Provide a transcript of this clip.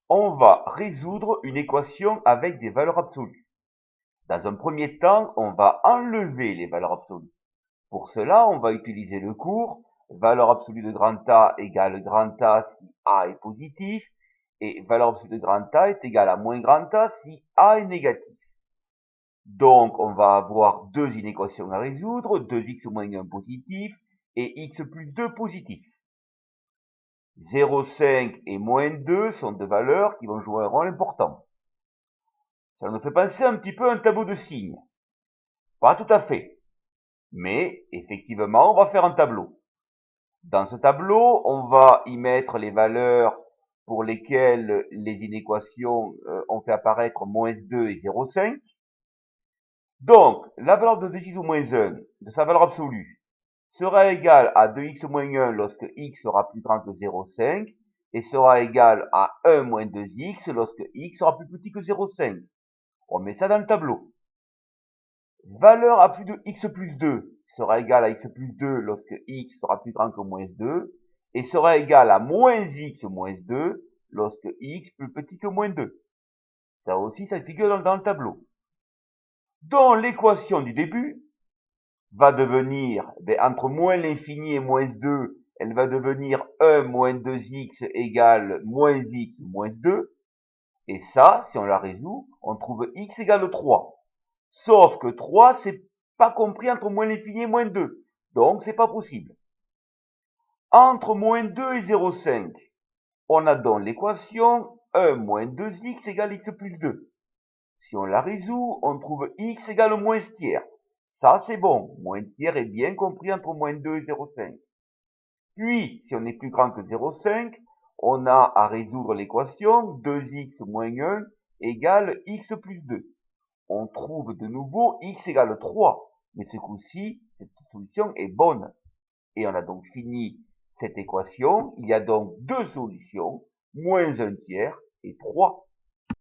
On va résoudre une équation avec des valeurs absolues. Dans un premier temps, on va enlever les valeurs absolues. Pour cela, on va utiliser le cours valeur absolue de grand A égale grand A si A est positif et valeur absolue de grand A est égale à moins grand A si A est négatif. Donc, on va avoir deux inéquations à résoudre, 2x moins 1 positif et x plus 2 positif. 0,5 et moins 2 sont deux valeurs qui vont jouer un rôle important. Ça nous fait penser un petit peu à un tableau de signes. Pas tout à fait, mais effectivement, on va faire un tableau. Dans ce tableau, on va y mettre les valeurs pour lesquelles les inéquations ont fait apparaître moins 2 et 0,5. Donc, la valeur de 2x au moins 1, de sa valeur absolue, sera égale à 2x moins 1 lorsque x sera plus grand que 0,5 et sera égale à 1 moins 2x lorsque x sera plus petit que 0,5. On met ça dans le tableau. Valeur à plus de x plus 2 sera égale à x plus 2 lorsque x sera plus grand que moins 2 et sera égale à moins x moins 2 lorsque x plus petit que moins 2. Ça aussi, ça figure dans le tableau. Donc, l'équation du début va devenir, entre moins l'infini et moins 2, elle va devenir 1 moins 2x égale moins x moins 2. Et ça, si on la résout, on trouve x égale 3. Sauf que 3, c'est pas compris entre moins l'infini et moins 2. Donc, c'est pas possible. Entre moins 2 et 0,5, on a donc l'équation 1 moins 2x égale x plus 2. Si on la résout, on trouve x égale moins tiers. Ça, c'est bon. Moins tiers est bien compris entre moins 2 et 0,5. Puis, si on est plus grand que 0,5, on a à résoudre l'équation 2x moins 1 égale x plus 2. On trouve de nouveau x égale 3. Mais ce coup-ci, cette solution est bonne. Et on a donc fini cette équation. Il y a donc deux solutions, moins 1 tiers et 3.